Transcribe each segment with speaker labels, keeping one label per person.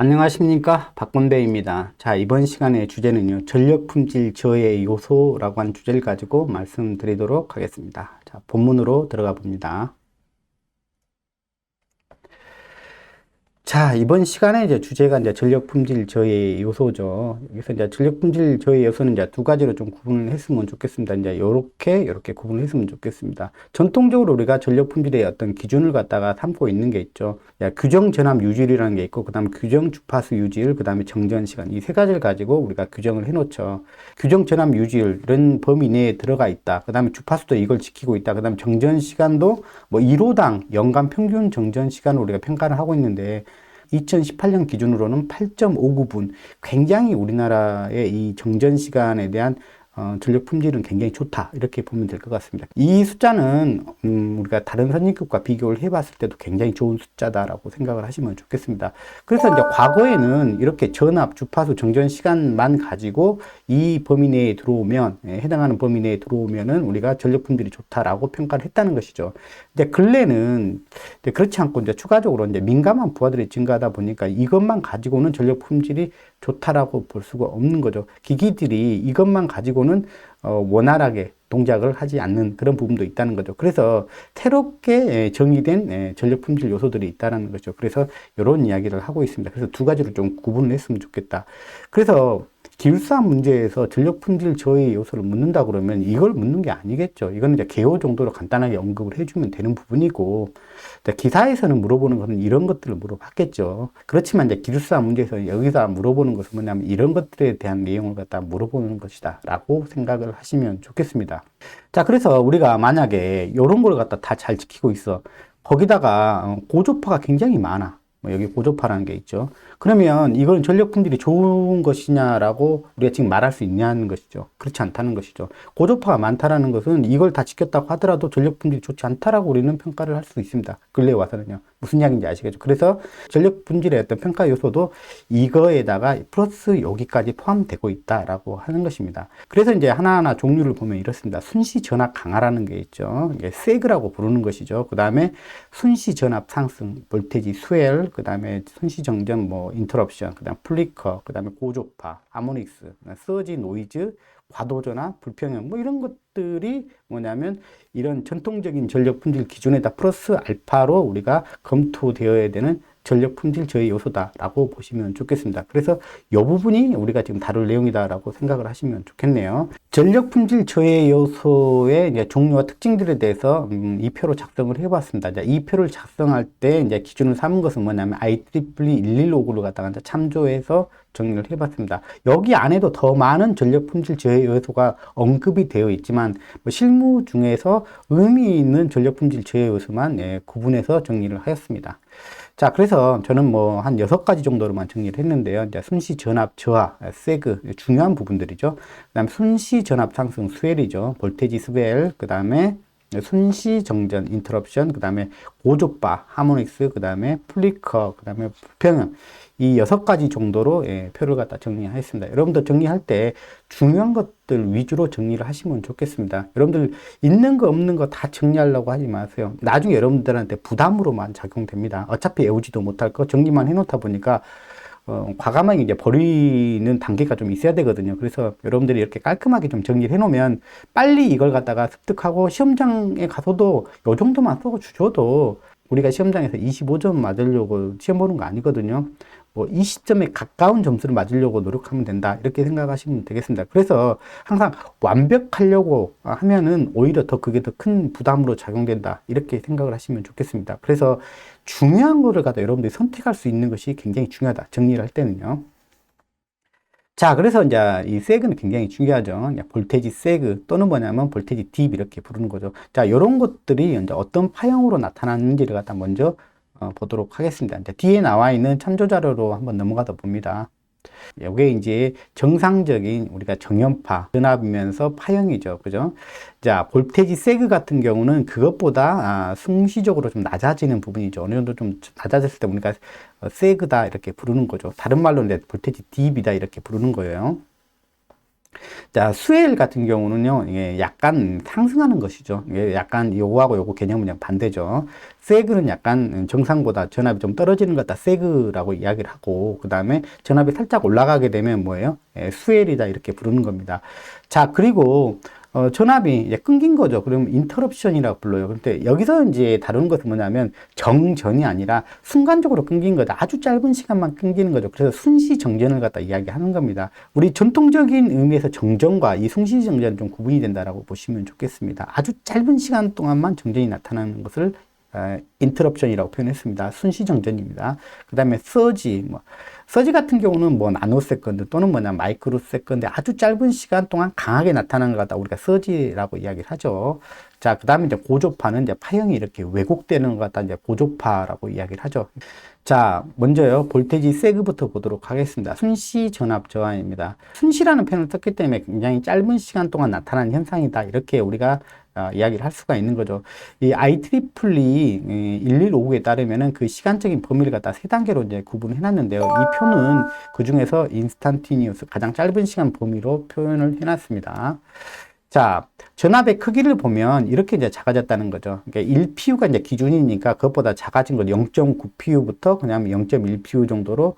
Speaker 1: 안녕하십니까, 박건배입니다. 자, 이번 시간의 주제는요, 전력 품질 저해 요소라고 하는 주제를 가지고 말씀드리도록 하겠습니다. 자, 본문으로 들어가 봅니다. 자, 이번 시간에 이제 주제가 이제 전력 품질 저해 요소죠. 여기서 이제 전력 품질 저해 요소는 이제 두 가지로 좀 구분을 했으면 좋겠습니다. 이제 요렇게 구분을 했으면 좋겠습니다. 전통적으로 우리가 전력 품질의 어떤 기준을 갖다가 삼고 있는 게 있죠. 규정 전압 유지율이라는 게 있고, 그 다음에 규정 주파수 유지율, 그 다음에 정전 시간. 이 세 가지를 가지고 우리가 규정을 해 놓죠. 규정 전압 유지율은 범위 내에 들어가 있다. 그 다음에 주파수도 이걸 지키고 있다. 그 다음에 정전 시간도 뭐 1호당 연간 평균 정전 시간을 우리가 평가를 하고 있는데, 2018년 기준으로는 8.59분. 굉장히 우리나라의 이 정전 시간에 대한 전력 품질은 굉장히 좋다. 이렇게 보면 될 것 같습니다. 이 숫자는 우리가 다른 선진국과 비교를 해봤을 때도 굉장히 좋은 숫자다라고 생각을 하시면 좋겠습니다. 그래서 이제 과거에는 이렇게 전압, 주파수, 정전 시간만 가지고 이 범위 내에 들어오면, 해당하는 범위 내에 들어오면은 우리가 전력 품질이 좋다라고 평가를 했다는 것이죠. 이제 근래는 이제 그렇지 않고 이제 추가적으로 이제 민감한 부하들이 증가하다 보니까 이것만 가지고는 전력 품질이 좋다라고 볼 수가 없는 거죠. 기기들이 이것만 가지고는 원활하게 동작을 하지 않는 그런 부분도 있다는 거죠. 그래서 새롭게 정의된 전력 품질 요소들이 있다는 거죠. 그래서 이런 이야기를 하고 있습니다. 그래서 두 가지로 좀 구분을 했으면 좋겠다. 그래서 기술사 문제에서 전력 품질 저해 요소를 묻는다 그러면 이걸 묻는 게 아니겠죠. 이거는 이제 개요 정도로 간단하게 언급을 해주면 되는 부분이고, 기사에서는 물어보는 것은 이런 것들을 물어봤겠죠. 그렇지만 이제 기술사 문제에서 여기서 물어보는 것은 뭐냐면 이런 것들에 대한 내용을 갖다 물어보는 것이다 라고 생각을 하시면 좋겠습니다. 자, 그래서 우리가 만약에 이런 걸 갖다 다 잘 지키고 있어. 거기다가 고조파가 굉장히 많아. 뭐 여기 고조파라는 게 있죠. 그러면 이건 전력 품질이 좋은 것이냐라고 우리가 지금 말할 수 있냐는 것이죠. 그렇지 않다는 것이죠. 고조파가 많다라는 것은 이걸 다 지켰다고 하더라도 전력 품질이 좋지 않다라고 우리는 평가를 할 수 있습니다. 근래에 와서는요. 무슨 이야기인지 아시겠죠? 그래서 전력 품질의 어떤 평가 요소도 이거에다가 플러스 여기까지 포함되고 있다라고 하는 것입니다. 그래서 이제 하나하나 종류를 보면 이렇습니다. 순시 전압 강화라는 게 있죠. 이게 세그라고 부르는 것이죠. 그 다음에 순시 전압 상승, 볼테지 스웰, 그 다음에 순시 정전, 뭐 인터럽션, 그 다음 플리커, 그 다음에 고조파, 하모닉스, 서지 노이즈, 과도전압, 불평형, 뭐 이런 것들이 뭐냐면 이런 전통적인 전력 품질 기준에다 플러스 알파로 우리가 검토되어야 되는 전력 품질 저해 요소다라고 보시면 좋겠습니다. 그래서 이 부분이 우리가 지금 다룰 내용이다라고 생각을 하시면 좋겠네요. 전력 품질 저해 요소의 이제 종류와 특징들에 대해서 이 표로 작성을 해봤습니다. 이제 이 표를 작성할 때 이제 기준을 삼은 것은 뭐냐면 IEEE 115를 갖다가 이제 참조해서 정리를 해봤습니다. 여기 안에도 더 많은 전력 품질 저해 요소가 언급이 되어 있지만 뭐 실무 중에서 의미 있는 전력 품질 저해 요소만 구분해서 정리를 하였습니다. 자, 그래서 저는 뭐 한 6가지 정도로만 정리를 했는데요. 이제 순시 전압 저하, 세그, 중요한 부분들이죠. 그 다음에 순시 전압 상승, 스웰이죠. 볼테지 스웰, 그 다음에 순시 정전, 인터럽션, 그 다음에 고조파, 하모닉스, 그 다음에 플리커, 그 다음에 불평형. 이 6가지 정도로 표를 갖다 정리하였습니다. 여러분들 정리할 때 중요한 것들 위주로 정리를 하시면 좋겠습니다. 여러분들 있는 거 없는 거 다 정리하려고 하지 마세요. 나중에 여러분들한테 부담으로만 작용됩니다. 어차피 외우지도 못할 거 정리만 해놓다 보니까 과감하게 이제 버리는 단계가 좀 있어야 되거든요. 그래서 여러분들이 이렇게 깔끔하게 좀 정리를 해놓으면 빨리 이걸 갖다가 습득하고 시험장에 가서도 요 정도만 써 주셔도 우리가 시험장에서 25점 맞으려고 시험 보는 거 아니거든요. 뭐 20점에 가까운 점수를 맞으려고 노력하면 된다. 이렇게 생각하시면 되겠습니다. 그래서 항상 완벽하려고 하면은 오히려 더 그게 더 큰 부담으로 작용된다. 이렇게 생각을 하시면 좋겠습니다. 그래서 중요한 거를 갖다 여러분들이 선택할 수 있는 것이 굉장히 중요하다. 정리를 할 때는요. 자, 그래서 이제 이 세그는 굉장히 중요하죠. 볼테지 세그 또는 뭐냐면 볼테지 딥 이렇게 부르는 거죠. 자, 이런 것들이 이제 어떤 파형으로 나타나는지를 갖다 먼저 보도록 하겠습니다. 이제 뒤에 나와 있는 참조 자료로 한번 넘어가다 봅니다. 이게 이제 정상적인 우리가 정연파 전압이면서 파형이죠. 그죠? 자, 볼테지 세그 같은 경우는 그것보다 승시적으로 좀 낮아지는 부분이죠. 어느 정도 좀 낮아졌을 때 우리가 세그다 이렇게 부르는 거죠. 다른 말로 이제 볼테지 딥이다 이렇게 부르는 거예요. 자, 수엘 같은 경우는요, 이게 약간 상승하는 것이죠. 이게 약간 요거하고 요거 개념은 그냥 반대죠. 세그는 약간 정상보다 전압이 좀 떨어지는 것 같다. 세그라고 이야기를 하고, 그 다음에 전압이 살짝 올라가게 되면 뭐예요? 예, 수엘이다. 이렇게 부르는 겁니다. 자, 그리고 전압이 이제 끊긴 거죠. 그러면 인터럽션이라고 불러요. 근데 여기서 이제 다루는 것은 뭐냐면 정전이 아니라 순간적으로 끊긴 거다. 아주 짧은 시간만 끊기는 거죠. 그래서 순시 정전을 갖다 이야기하는 겁니다. 우리 전통적인 의미에서 정전과 이 순시 정전은 좀 구분이 된다라고 보시면 좋겠습니다. 아주 짧은 시간 동안만 정전이 나타나는 것을 인터럽션이라고 표현했습니다. 순시 정전입니다. 그 다음에 서지, 서지 같은 경우는 뭐 나노세컨드 또는 뭐냐 마이크로 세컨드 아주 짧은 시간 동안 강하게 나타나는 것 같다. 우리가 서지라고 이야기를 하죠. 자, 그 다음에 이제 고조파는 이제 파형이 이렇게 왜곡되는 것 같다. 이제 고조파라고 이야기를 하죠. 자, 먼저요, 볼테지 세그부터 보도록 하겠습니다. 순시 전압 저하입니다. 순시라는 표현을 썼기 때문에 굉장히 짧은 시간 동안 나타나는 현상이다. 이렇게 우리가 이야기를 할 수가 있는 거죠. 이 IEEE 1159에 따르면은 그 시간적인 범위를 갖다 세 단계로 이제 구분해 놨는데요. 이 표는 그 중에서 인스탄티니우스 가장 짧은 시간 범위로 표현을 해 놨습니다. 자, 전압의 크기를 보면 이렇게 이제 작아졌다는 거죠. 그러니까 1PU가 이제 기준이니까 그것보다 작아진 거 0.9PU부터 그냥 0.1PU 정도로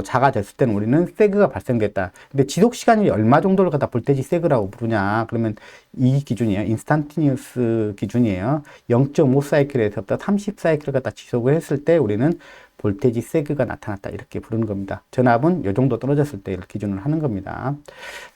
Speaker 1: 작아졌을 때는 우리는 세그가 발생됐다. 근데 지속 시간이 얼마 정도를 갖다 볼테지 세그라고 부르냐? 그러면 이 기준이에요. 인스탄티니우스 기준이에요. 0.5 사이클에서부터 30 사이클을 갖다 지속을 했을 때 우리는 볼테지 세그가 나타났다. 이렇게 부르는 겁니다. 전압은 이 정도 떨어졌을 때를 기준으로 하는 겁니다.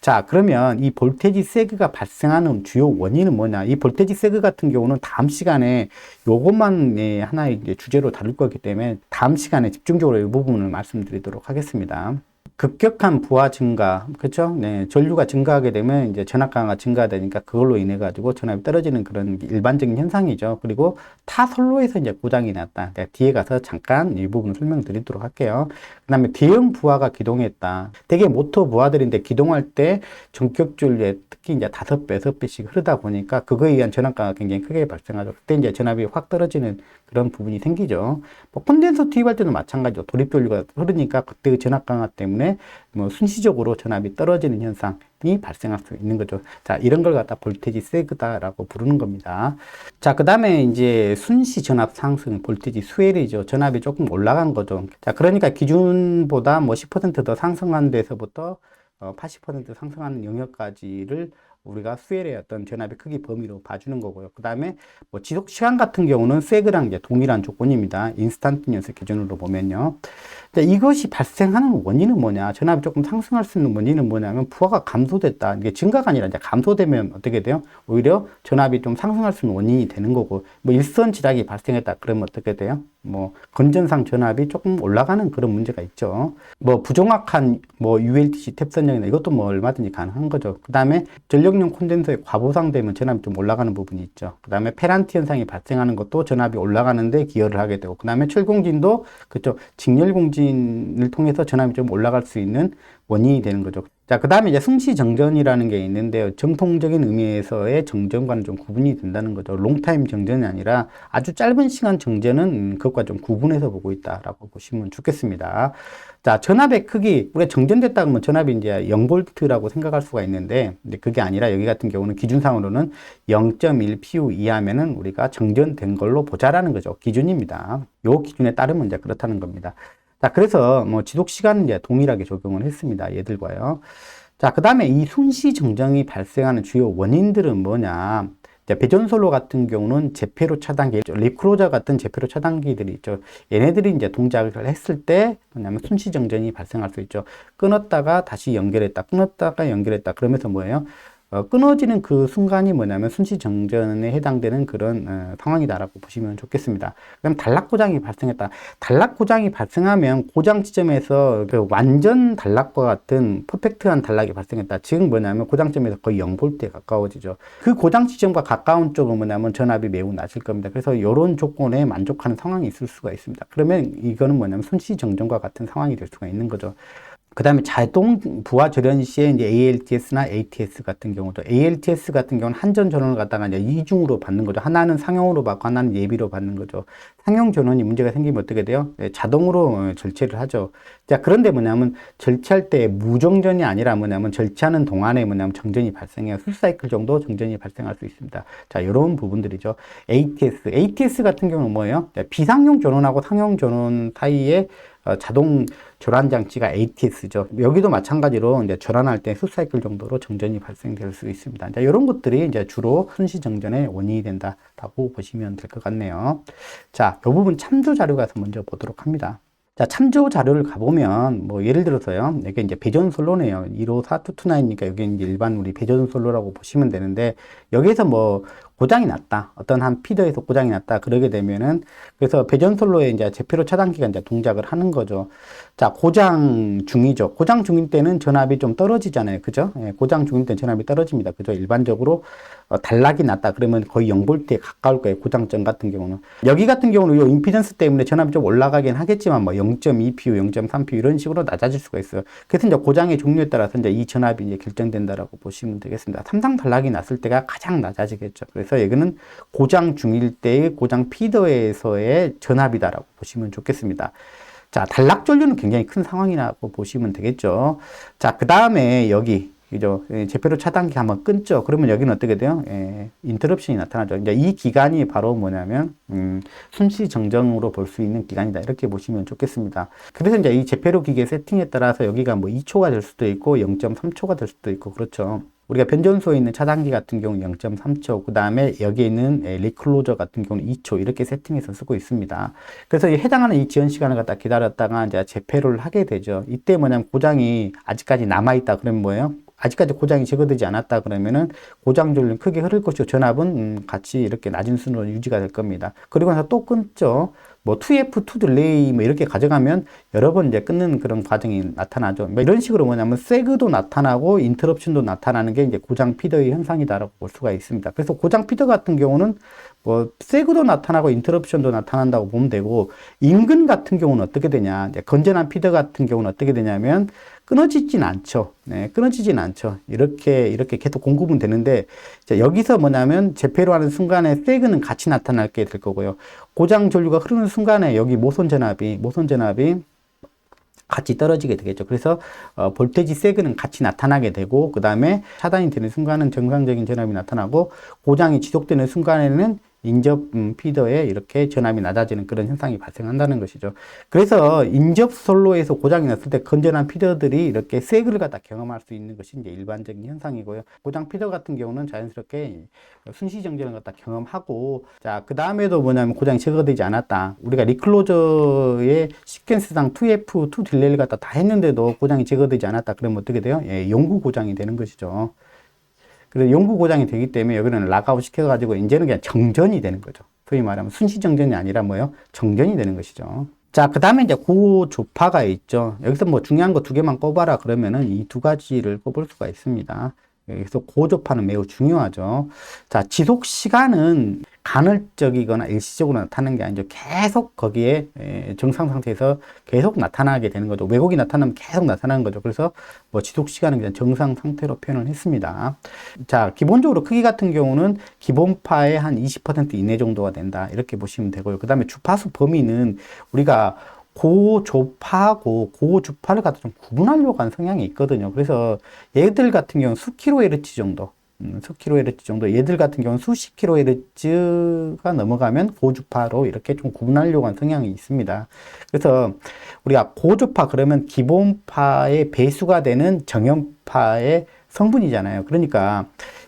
Speaker 1: 자, 그러면 이 볼테지 세그가 발생하는 주요 원인은 뭐냐? 이 볼테지 세그 같은 경우는 다음 시간에 요것만 하나의 이제 주제로 다룰 거기 때문에 다음 시간에 집중적으로 이 부분을 말씀드리도록 하겠습니다. 급격한 부하 증가, 그렇죠? 네, 전류가 증가하게 되면 이제 전압 강화가 증가되니까 그걸로 인해 가지고 전압이 떨어지는 그런 일반적인 현상이죠. 그리고 타선로에서 이제 고장이 났다. 내가 뒤에 가서 잠깐 이 부분을 설명드리도록 할게요. 그다음에 대형 부하가 기동했다. 대개 모터 부하들인데 기동할 때 전격 전류에 특히 이제 5배, 6배씩 흐르다 보니까 그거에 의한 전압 강화가 굉장히 크게 발생하죠. 그때 이제 전압이 확 떨어지는 그런 부분이 생기죠. 뭐 콘덴서 투입할 때도 마찬가지죠. 도립 전류가 흐르니까 그때의 전압 강화 때문에 뭐 순시적으로 전압이 떨어지는 현상이 발생할 수 있는 거죠. 자, 이런 걸 갖다 볼테지 세그다라고 부르는 겁니다. 자, 그 다음에 이제 순시 전압 상승, 볼테지 스웰이죠. 전압이 조금 올라간 거죠. 자, 그러니까 기준보다 뭐 10%더 상승한 데서부터 80% 상승하는 영역까지를 우리가 스웰의 어떤 전압의 크기 범위로 봐주는 거고요. 그 다음에 뭐 지속 시간 같은 경우는 세그랑 이제 동일한 조건입니다. 인스탄티니어스 기준으로 보면요. 이것이 발생하는 원인은 뭐냐? 전압이 조금 상승할 수 있는 원인은 뭐냐면 부하가 감소됐다. 이게 증가가 아니라 이제 감소되면 어떻게 돼요? 오히려 전압이 좀 상승할 수 있는 원인이 되는 거고, 뭐 일선 지락이 발생했다. 그러면 어떻게 돼요? 뭐 건전상 전압이 조금 올라가는 그런 문제가 있죠. 뭐 부정확한 뭐 ULTC 탭선형이나 이것도 뭐 얼마든지 가능한 거죠. 그 다음에 전력용 콘덴서에 과보상되면 전압이 좀 올라가는 부분이 있죠. 그 다음에 페란티 현상이 발생하는 것도 전압이 올라가는데 기여를 하게 되고, 그 다음에 철공진도 그쪽 직렬공진을 통해서 전압이 좀 올라갈 수 있는 원인이 되는 거죠. 자, 그 다음에 이제 승시 정전이라는 게 있는데요. 정통적인 의미에서의 정전과는 좀 구분이 된다는 거죠. 롱타임 정전이 아니라 아주 짧은 시간 정전은 그것과 좀 구분해서 보고 있다라고 보시면 좋겠습니다. 자, 전압의 크기, 우리가 정전됐다 그러면 전압이 이제 0볼트라고 생각할 수가 있는데, 근데 그게 아니라 여기 같은 경우는 기준상으로는 0.1PU 이하면은 우리가 정전된 걸로 보자라는 거죠. 기준입니다. 요 기준에 따르면 이제 그렇다는 겁니다. 자, 그래서 뭐 지속 시간은 이제 동일하게 적용을 했습니다. 얘들과요. 자, 그 다음에 이 순시 정전이 발생하는 주요 원인들은 뭐냐? 배전솔로 같은 경우는 제페로 차단기, 리크로저 같은 제페로 차단기들이 있죠. 얘네들이 이제 동작을 했을 때 뭐냐면 순시 정전이 발생할 수 있죠. 끊었다가 다시 연결했다, 끊었다가 연결했다. 그러면서 뭐예요? 끊어지는 그 순간이 뭐냐면 순시 정전에 해당되는 그런 상황이다라고 보시면 좋겠습니다. 그럼 단락 고장이 발생했다. 단락 고장이 발생하면 고장 지점에서 그 완전 단락과 같은 퍼펙트한 단락이 발생했다. 지금 뭐냐면 고장점에서 거의 0볼트에 가까워지죠. 그 고장 지점과 가까운 쪽은 뭐냐면 전압이 매우 낮을 겁니다. 그래서 이런 조건에 만족하는 상황이 있을 수가 있습니다. 그러면 이거는 뭐냐면 순시 정전과 같은 상황이 될 수가 있는 거죠. 그 다음에 자동 부하 절연 시에 이제 ALTS나 ATS 같은 경우도, ALTS 같은 경우는 한전 전원을 갖다가 이제 이중으로 받는 거죠. 하나는 상용으로 받고 하나는 예비로 받는 거죠. 상용 전원이 문제가 생기면 어떻게 돼요? 자동으로 절체를 하죠. 자, 그런데 뭐냐면 절체할 때 무정전이 아니라 뭐냐면 절체하는 동안에 뭐냐면 정전이 발생해요. 풀사이클 정도 정전이 발생할 수 있습니다. 자, 이런 부분들이죠. ATS 같은 경우는 뭐예요? 비상용 전원하고 상용 전원 사이에 자동 절환 장치가 ATS죠. 여기도 마찬가지로 이제 절환할 때 수사이클 정도로 정전이 발생될 수 있습니다. 이제 이런 것들이 이제 주로 순시 정전의 원인이 된다라고 보시면 될 것 같네요. 자, 이 부분 참조 자료 가서 먼저 보도록 합니다. 자, 참조 자료를 가보면, 뭐, 예를 들어서요, 이게 이제 배전 솔로네요. 154229니까 여기 이제 일반 우리 배전 솔로라고 보시면 되는데, 여기에서 뭐, 고장이 났다. 어떤 한 피더에서 고장이 났다. 그러게 되면은, 그래서 배전 솔로에 이제 제폐로 차단기가 이제 동작을 하는 거죠. 자, 고장 중이죠. 고장 중일 때는 전압이 좀 떨어지잖아요. 그죠? 예, 고장 중일 때는 전압이 떨어집니다. 그죠? 일반적으로 단락이 났다. 그러면 거의 0V에 가까울 거예요. 고장점 같은 경우는. 여기 같은 경우는 이 임피던스 때문에 전압이 좀 올라가긴 하겠지만, 뭐 0.2PU, 0.3PU 이런 식으로 낮아질 수가 있어요. 그래서 이제 고장의 종류에 따라서 이제 이 전압이 이제 결정된다라고 보시면 되겠습니다. 삼상 단락이 났을 때가 가장 낮아지겠죠. 그래서 여기는 고장 중일 때의 고장 피더에서의 전압이다라고 보시면 좋겠습니다. 자, 단락 전류는 굉장히 큰 상황이라고 보시면 되겠죠. 자, 그 다음에 여기, 그죠? 제폐로 차단기 한번 끊죠. 그러면 여기는 어떻게 돼요? 인터럽션이 나타나죠. 이제 이 기간이 바로 뭐냐면, 순시 정정으로 볼 수 있는 기간이다. 이렇게 보시면 좋겠습니다. 그래서 이제 이 제폐로 기계 세팅에 따라서 여기가 뭐 2초가 될 수도 있고, 0.3초가 될 수도 있고, 그렇죠. 우리가 변전소에 있는 차단기 같은 경우 0.3초, 그 다음에 여기에 있는 리클로저 같은 경우는 2초 이렇게 세팅해서 쓰고 있습니다. 그래서 해당하는 이 지연 시간을 갖다 기다렸다가 이제 재폐로를 하게 되죠. 이때 뭐냐면 고장이 아직까지 남아있다 그러면 뭐예요? 아직까지 고장이 제거되지 않았다 그러면은 고장 전류는 크게 흐를 것이고 전압은 같이 이렇게 낮은 순으로 유지가 될 겁니다. 그리고 나서 또 끊죠. 뭐 2F, 2 딜레이 뭐 이렇게 가져가면 여러 번 이제 끊는 그런 과정이 나타나죠. 뭐 이런 식으로 뭐냐면 세그도 나타나고 인터럽션도 나타나는 게 이제 고장 피더의 현상이다라고 볼 수가 있습니다. 그래서 고장 피더 같은 경우는 뭐 세그도 나타나고 인터럽션도 나타난다고 보면 되고, 인근 같은 경우는 어떻게 되냐, 이제 건전한 피더 같은 경우는 어떻게 되냐면 끊어지진 않죠. 네, 끊어지진 않죠. 이렇게 계속 공급은 되는데, 자, 여기서 뭐냐면 재폐로 하는 순간에 세그는 같이 나타나게 될 거고요. 고장 전류가 흐르는 순간에 여기 모선 전압이 같이 떨어지게 되겠죠. 그래서 볼테지 세그는 같이 나타나게 되고, 그 다음에 차단이 되는 순간은 정상적인 전압이 나타나고, 고장이 지속되는 순간에는 인접 피더에 이렇게 전압이 낮아지는 그런 현상이 발생한다는 것이죠. 그래서 인접 솔로에서 고장이 났을 때 건전한 피더들이 이렇게 세그를 갖다 경험할 수 있는 것이 이제 일반적인 현상이고요. 고장 피더 같은 경우는 자연스럽게 순시 정전을 갖다 경험하고, 자, 그 다음에도 뭐냐면 고장이 제거되지 않았다. 우리가 리클로저의 시퀀스상 2F, 2 딜레이를 갖다 다 했는데도 고장이 제거되지 않았다. 그러면 어떻게 돼요? 예, 영구 고장이 되는 것이죠. 그래서 영구 고장이 되기 때문에 여기는 락아웃 시켜가지고 이제는 그냥 정전이 되는 거죠. 소위 말하면 순시 정전이 아니라 뭐예요? 정전이 되는 것이죠. 자, 그 다음에 이제 고조파가 있죠. 여기서 뭐 중요한 거 두 개만 꼽아라 그러면은 이 두 가지를 꼽을 수가 있습니다. 그래서 고조파는 매우 중요하죠. 자, 지속 시간은 간헐적이거나 일시적으로 나타나는 게 아니죠. 계속 거기에 정상 상태에서 계속 나타나게 되는 거죠. 왜곡이 나타나면 계속 나타나는 거죠. 그래서 뭐 지속 시간은 그냥 정상 상태로 표현을 했습니다. 자, 기본적으로 크기 같은 경우는 기본파의 한 20% 이내 정도가 된다. 이렇게 보시면 되고요. 그 다음에 주파수 범위는 우리가 고조파하고 고주파를 갖다 좀 구분하려고 하는 성향이 있거든요. 그래서 얘들 같은 경우는 수킬로헤르츠 정도, 수킬로헤르츠 정도, 얘들 같은 경우는 수십 킬로헤르츠가 넘어가면 고주파로 이렇게 좀 구분하려고 하는 성향이 있습니다. 그래서 우리가 고주파 그러면 기본파의 배수가 되는 정연파의 성분이잖아요. 그러니까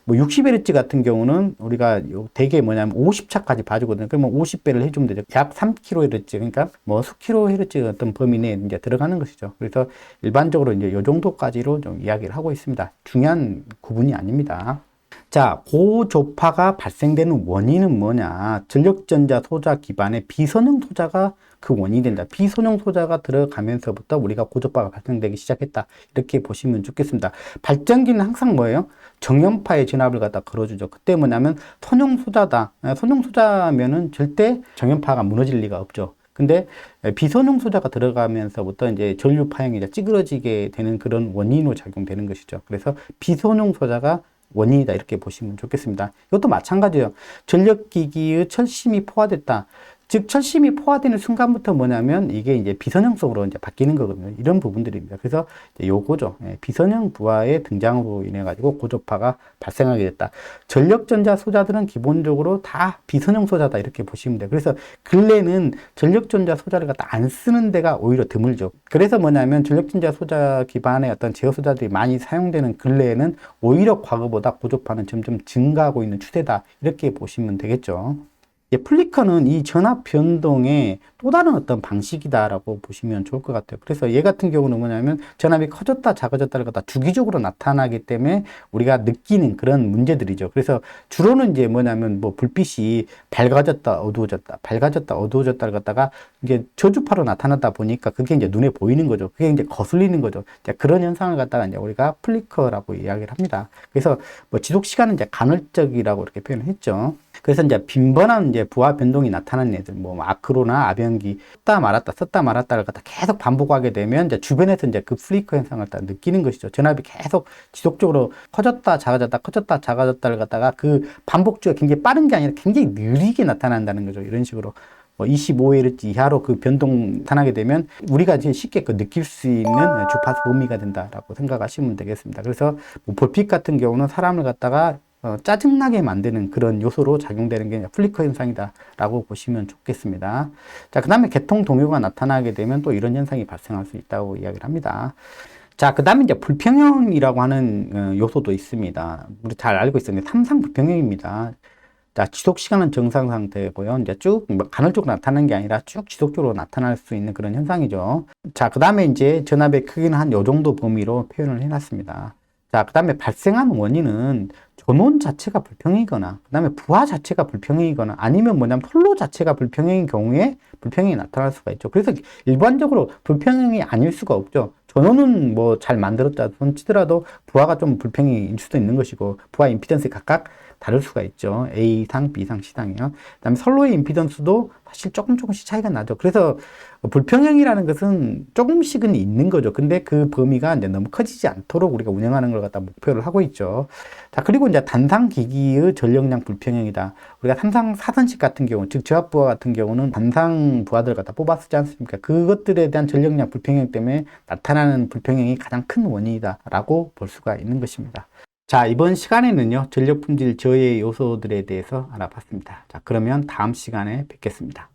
Speaker 1: 뭐 60Hz 같은 경우는 우리가 대개 뭐냐면 50차까지 봐주거든요. 그러면 50배를 해주면 되죠. 약 3kHz, 그러니까 뭐 수kHz 어떤 범위 내에 이제 들어가는 것이죠. 그래서 일반적으로 이제 요 정도까지로 좀 이야기를 하고 있습니다. 중요한 구분이 아닙니다. 자, 고조파가 발생되는 원인은 뭐냐? 전력전자 소자 기반의 비선형 소자가 그 원인이 된다. 비선형 소자가 들어가면서부터 우리가 고조파가 발생되기 시작했다. 이렇게 보시면 좋겠습니다. 발전기는 항상 뭐예요? 정연파의 전압을 갖다 걸어주죠. 그때 뭐냐면 선형 소자다. 선형 소자면은 절대 정연파가 무너질 리가 없죠. 근데 비선형 소자가 들어가면서부터 이제 전류 파형이 이제 찌그러지게 되는 그런 원인으로 작용되는 것이죠. 그래서 비선형 소자가 원인이다 이렇게 보시면 좋겠습니다. 이것도 마찬가지예요. 전력기기의 철심이 포화됐다. 즉 철심이 포화되는 순간부터 뭐냐면 이게 이제 비선형성으로 이제 바뀌는 거거든요. 이런 부분들입니다. 그래서 이제 요거죠. 비선형 부하의 등장으로 인해 가지고 고조파가 발생하게 됐다. 전력전자 소자들은 기본적으로 다 비선형 소자다 이렇게 보시면 돼요. 그래서 근래는 전력전자 소자를 갖다 안 쓰는 데가 오히려 드물죠. 그래서 뭐냐면 전력전자 소자 기반의 어떤 제어 소자들이 많이 사용되는 근래에는 오히려 과거보다 고조파는 점점 증가하고 있는 추세다 이렇게 보시면 되겠죠. 플리커는 이 전압 변동의 또 다른 어떤 방식이다라고 보시면 좋을 것 같아요. 그래서 얘 같은 경우는 뭐냐면 전압이 커졌다 작아졌다를 갖다 주기적으로 나타나기 때문에 우리가 느끼는 그런 문제들이죠. 그래서 주로는 이제 뭐냐면 뭐 불빛이 밝아졌다 어두워졌다 밝아졌다 어두워졌다를 갖다가 이게 저주파로 나타나다 보니까 그게 이제 눈에 보이는 거죠. 그게 이제 거슬리는 거죠. 그런 현상을 갖다가 이제 우리가 플리커라고 이야기를 합니다. 그래서 뭐 지속 시간은 이제 간헐적이라고 이렇게 표현을 했죠. 그래서 이제 빈번한 이제 부하 변동이 나타나는 애들, 뭐 아크로나 아변기 썼다 말았다를 갖다 계속 반복하게 되면 이제 주변에서 이제 그 플리커 현상을 다 느끼는 것이죠. 전압이 계속 지속적으로 커졌다 작아졌다 커졌다 작아졌다를 갖다가 그 반복주가 굉장히 빠른 게 아니라 굉장히 느리게 나타난다는 거죠. 이런 식으로. 25Hz 이하로 그 변동 나타나게 되면 우리가 이제 쉽게 느낄 수 있는 주파수 범위가 된다라고 생각하시면 되겠습니다. 그래서 뭐 볼빛 같은 경우는 사람을 갖다가 짜증나게 만드는 그런 요소로 작용되는 게 플리커 현상이다라고 보시면 좋겠습니다. 자, 그 다음에 계통 동요가 나타나게 되면 또 이런 현상이 발생할 수 있다고 이야기를 합니다. 자, 그 다음에 이제 불평형이라고 하는 요소도 있습니다. 우리 잘 알고 있었는데 삼상 불평형입니다. 자, 지속 시간은 정상 상태고요. 이제 쭉 간헐적으로 나타나는 게 아니라 쭉 지속적으로 나타날 수 있는 그런 현상이죠. 자, 그 다음에 이제 전압의 크기는 한 요 정도 범위로 표현을 해놨습니다. 자, 그 다음에 발생한 원인은 전원 자체가 불평이거나, 그 다음에 부하 자체가 불평이거나, 아니면 뭐냐면 폴로 자체가 불평형인 경우에 불평형이 나타날 수가 있죠. 그래서 일반적으로 불평형이 아닐 수가 없죠. 전원은 뭐 잘 만들었다 손 치더라도 부하가 좀 불평일 수도 있는 것이고, 부하 임피던스 각각 다를 수가 있죠. A상, B상, C상이요. 그 다음에 선로의 임피던스도 사실 조금씩 차이가 나죠. 그래서 불평형이라는 것은 조금씩은 있는 거죠. 근데 그 범위가 이제 너무 커지지 않도록 우리가 운영하는 걸 갖다 목표를 하고 있죠. 자, 그리고 이제 단상기기의 전력량 불평형이다. 우리가 삼상 사선식 같은 경우, 즉 저압부하 같은 경우는 단상 부하들 갖다 뽑아 쓰지 않습니까? 그것들에 대한 전력량 불평형 때문에 나타나는 불평형이 가장 큰 원인이다라고 볼 수가 있는 것입니다. 자, 이번 시간에는요, 전력 품질 저해 요소들에 대해서 알아봤습니다. 자, 그러면 다음 시간에 뵙겠습니다.